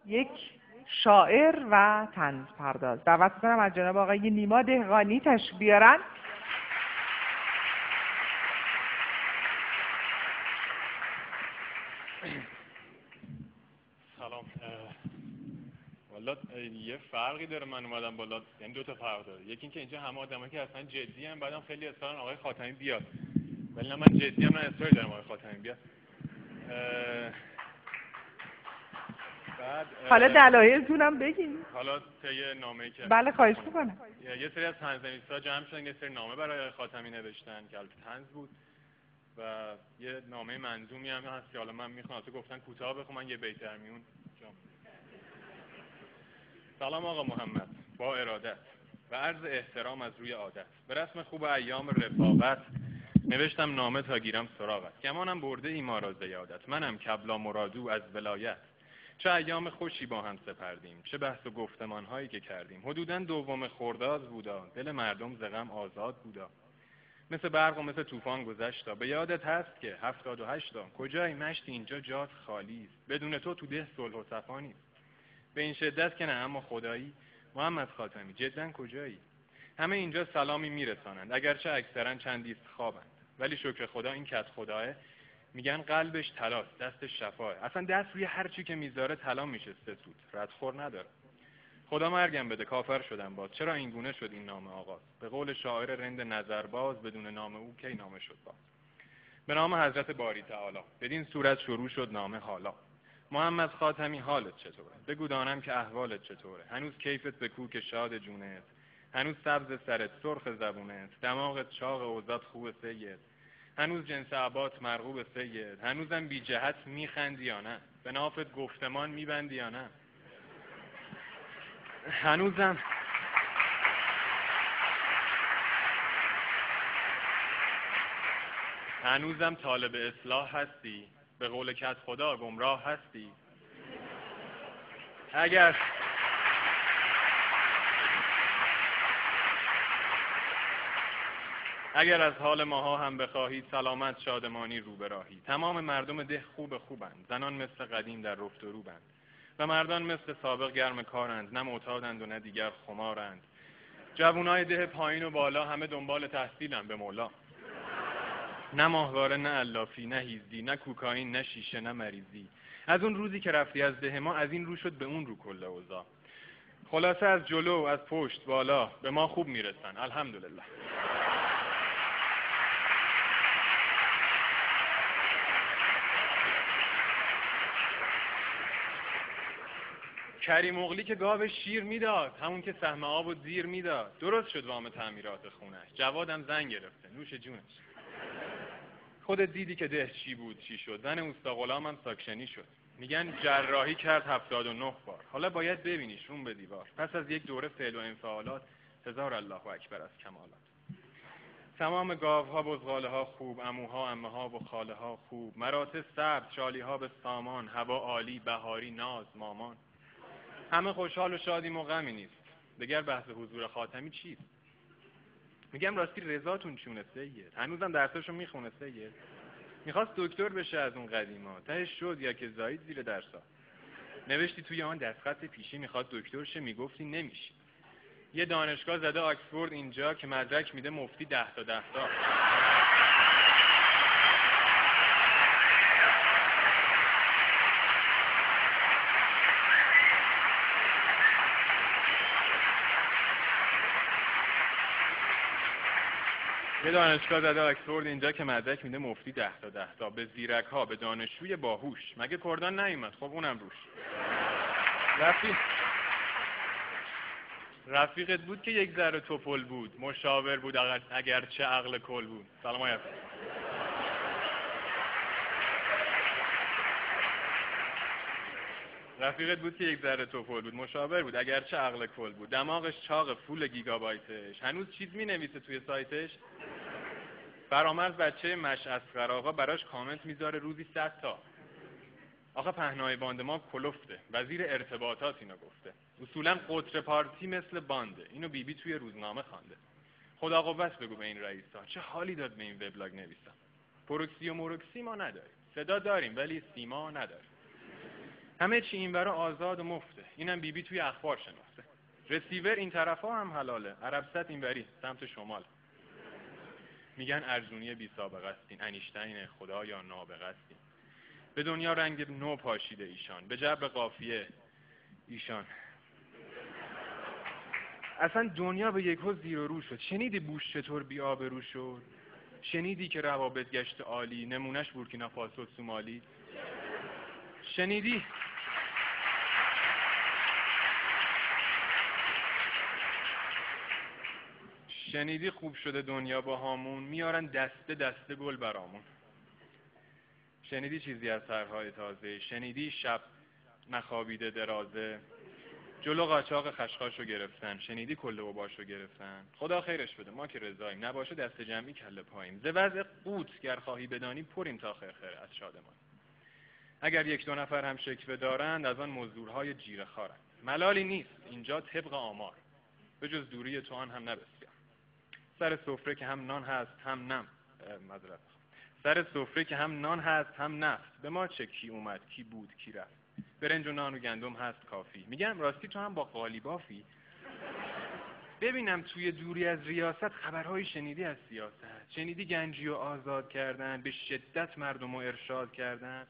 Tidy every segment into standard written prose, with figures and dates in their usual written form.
یک شاعر و طنز پرداز. دعوت می‌کنم از جناب آقای نیما دهقانی تشریف بیارن. سلام. والا یه فرقی داره من اومدم بالا، یعنی دو تا فرق داره. یکی اینکه اینجا همه آدمایی که اصلا جدی ان، بعدم خیلی اصرارن آقای خاتمی بیاد، ولی نه من جدی ام نه اصراری دارم آقای خاتمی بیاد. بعد حالا دلایلتونم بگین. حالا طی نامه‌ای که بله خواهش می‌کنم. یه سری از طنزنویس‌ها جمع شدن یه سری نامه برای آقای خاتمی نوشتن که البته طنز بود و یه نامه منظومی هم هست که حالا من میخوام، تو گفتن کوتاه بخونم، من یه بیت در میون جام. سلام آقا محمد، با ارادت و عرض احترام از روی عادت، به رسم خوب ایام رفاقت نوشتم نامه تا گیرم سراغت. گمانم برده ای ما را زیادت، منم کبلا مرادو از ولایت. چه ایام خوشی با هم سپردیم، چه بحث و گفتمان هایی که کردیم. حدوداً دوم خرداد بودا، دل مردم ز غم آزاد بودا. مثل برق و مثل طوفان گذشتا، به یادت هست که 78 کجای مشتی اینجا جات خالی است. بدون تو دل صلح و صفا نیست. به این شدت که نه، اما خدایی محمد خاتمی جداً کجایی؟ همه اینجا سلامی میرسانند، اگرچه اکثرا چندیست خوابند، ولی شکر خدا این کت خداه، میگن قلبش طلاست، دستش شفاه. اصلا دست روی هر چی که میذاره طلا میشه ستود، ردخور نداره. خدا مرگم بده، کافر شدم باز. چرا این گونه شد این نامه آغاز؟ به قول شاعر رند نظرباز، بدون نام او کی نامه شد باز. به نام حضرت باری تعالی، بدین صورت شروع شد نامه حالا. محمد خاتمی حالت چطوره؟ بگو دانم که احوالت چطوره؟ هنوز کیفت به کوک شاد جونت؟ هنوز سبز سرت سرخ زبونت؟ دماغت چاق اوضاعت خوب سید؟ هنوز جنس عبات مرغوب سید؟ هنوزم بی جهت میخندی یا نه؟ به نافت گفتمان میبندی یا نه؟ هنوزم طالب اصلاح هستی؟ به قول کت خدا گمراه هستی؟ اگر از حال ماها هم بخواهی، سلامت شادمانی رو به راهی. تمام مردم ده خوبند، زنان مثل قدیم در رفت و روبند و مردان مثل سابق گرم کارند، نه معتادند و نه دیگر خمارند. جوونای ده پایین و بالا همه دنبال تحصیلند به مولا. نه ماهواره نه علافی نه هیزی، نه کوکائین نه شیشه نه مریضی. از اون روزی که رفتی از ده ما، از این رو شد به اون رو کل اوضاع. خلاصه از جلو از پشت بالا به ما خوب میرسن، الحمدلله. کریم اغلی که گاو شیر میداد، همون که سهم آب و زیر میداد. درست شد وام تعمیرات خونش، جوادم زنگ گرفته، نوش جونش. خودت دیدی که ده چی بود چی شد، زن اوستا غلامم ساکشنی شد. میگن جراحی کرد 79 بار، حالا باید ببینیش روم به دیوار. پس از یک دوره فعل و انفعالات، هزار الله اکبر از کمالات. تمام گاوها بزغاله ها خوب، عموها عمه ها و خاله ها خوب. مراتب سبز، شالی ها به سامان، هوا عالی، بهاری ناز مامان. همه خوشحال و شادیم و غمی نیست. دیگر بحث حضور خاتمی چیست؟ میگم راستی رضاتون چونه سید؟ هنوزم درساشو میخونه سید؟ میخواست دکتر بشه از اون قدیما، تهش شد یا که زاید زیر درسا. نوشتی توی آن دستخط پیشی میخواد دکتر شه، میگفتی نمیشی. یه دانشگاه زده آکسفورد اینجا که مدرک میده مفتی 10 تا 10 تا. یه دانشگاه زده آکسفورد اینجا که مدرک میده مفتی 10 تا 10 تا. به زیرک ها، به دانشجوی باهوش. مگه کردان نیومد؟ خب اونم روش. رفیقت بود که یک ذره توپل بود، مشاور بود اگرچه عقل کل بود. سلام آقای رفیقت بود که یک ذره توپل بود، مشاور بود اگرچه عقل کل بود. دماغش چاق فول گیگابایتش، هنوز چیز مینویسه توی سایتش. فرامرز بچه مش اصغر آقا براش کامنت میذاره روزی 100 تا. آقا پهنای باند ما کلفته، وزیر ارتباطات اینو گفته. اصولا قطر پارتی مثل بانده، اینو بیبی توی روزنامه خوانده. خدا قوت بگو به این رئیسا، چه حالی داد به این وبلاگ نویسا. پروکسی و مروکسی ما نداریم، صدا داریم ولی سیما نداریم. همه چی اینورا آزاد و مفته. اینم بیبی توی اخبار شناخته. رسیور این طرفا هم حلاله. عربست اینوری سمت شمال. میگن ارزونی بی سابقه استین، انیشتین خدا یا نابغه استین. به دنیا رنگ نو پاشیده ایشان، به جبر قافیه ایشان. اصلا دنیا به یک زیر و رو شد. شنیدی بوش چطور بی آبرو شد؟ شنیدی که روابط گشت عالی، نمونش بورکینافاسو سومالی؟ شنیدی خوب شده دنیا با هامون، میارن دسته دسته گل برامون. شنیدی چیزی از سرهای تازه؟ شنیدی شب نخوابیده درازه؟ جلو قاچاق خشخاشو گرفتن. شنیدی کله و باشو گرفتن؟ خدا خیرش بده، ما که رضاییم، نباشه دست جمعی کله پاییم. ز وضع قوت گر خواهی بدانی، پریم تا خرخره از شادمان. اگر یک دو نفر هم شکوه دارند، از آن مزدورهای جیره خارند. ملالی نیست اینجا طبق آمار، به جز دوری تو آن هم نبسیار. سر سفره که هم نان هست هم نفت. به ما چه کی اومد کی بود کی رفت. برنج و نان و گندم هست کافی. میگم راستی تو هم با قالیبافی؟ ببینم توی دوری از ریاست خبرهای شنیدی از سیاست؟ شنیدی گنجی و آزاد کردن، به شدت مردم رو ارشاد کردن؟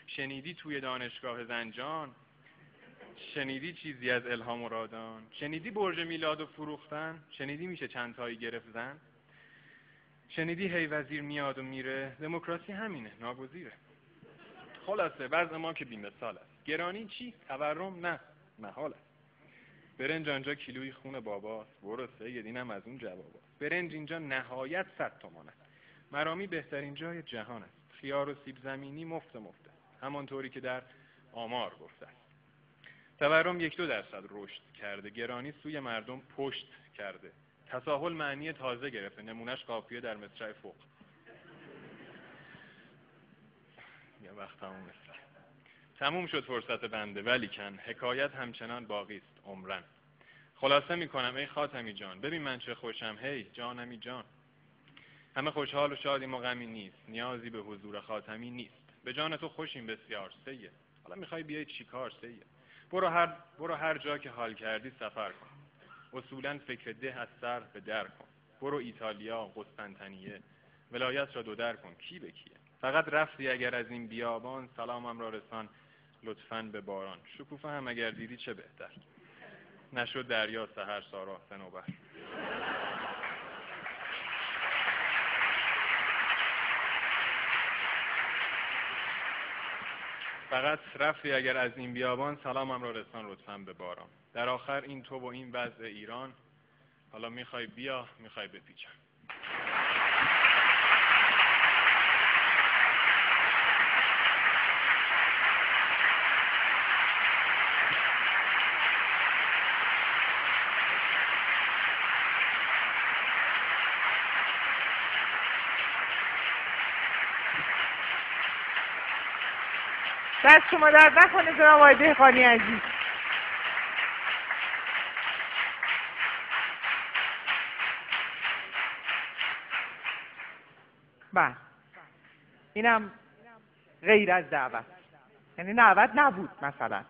شنیدی توی دانشگاه زنجان؟ شنیدی چیزی از الهام و رادان؟ شنیدی برج میلاد و فروختن؟ شنیدی میشه چند تایی گرفت زن؟ شنیدی هی وزیر میاد و میره؟ دموکراسی همینه، ناگزیره. خلاصه وضع ما که بی‌مثال است. گرانی چی؟ تورم نه، محال است. برنج آنجا کیلوی خون باباست، برو سید اینم از اون جواباست. برنج اینجا نهایت 100 تومان است. مرامی بهترین جای جهان است. خیار و سیب زمینی مفته، همانطوری که در آمار گفته است. تورم 1-2% رشد کرده، گرانی سوی مردم پشت کرده. تساهل معنی تازه گرفته، نمونش قافیه در مصرع فوق. یه وقت تموم شد فرصت بنده، ولیکن حکایت همچنان باقی است عمرن. خلاصه میکنم ای خاتمی جان، ببین من چه خوشم، هی جانمی جان. همه خوشحال و شادیم و غمی نیست، نیازی به حضور خاتمی نیست. به جان تو خوشیم بسیار سید، حالا میخوای بیای چیکار سید؟ برو هر جا که حال کردی سفر کن. اصولا فکر ده از سر به در کن. برو ایتالیا، قسطنطنیه، ولایت را 2 در کن، کی به کیه؟ فقط رفتی اگر از این بیابان، سلامم را رسان لطفاً به باران. شکوفه هم اگر دیدی چه بهتر، نشد دریا سحر سارا صنوبر. فقط رفتی اگر از این بیابان، سلامم را رسان لطفاً به باران. در آخر این تو و این وضع ایران، حالا میخوای بیا میخوای بپیچم. دست شما درد نکنه جناب آقای دهقانی عزیز. بله اینم غیر از دعوت، یعنی دعوت نبود مثلا.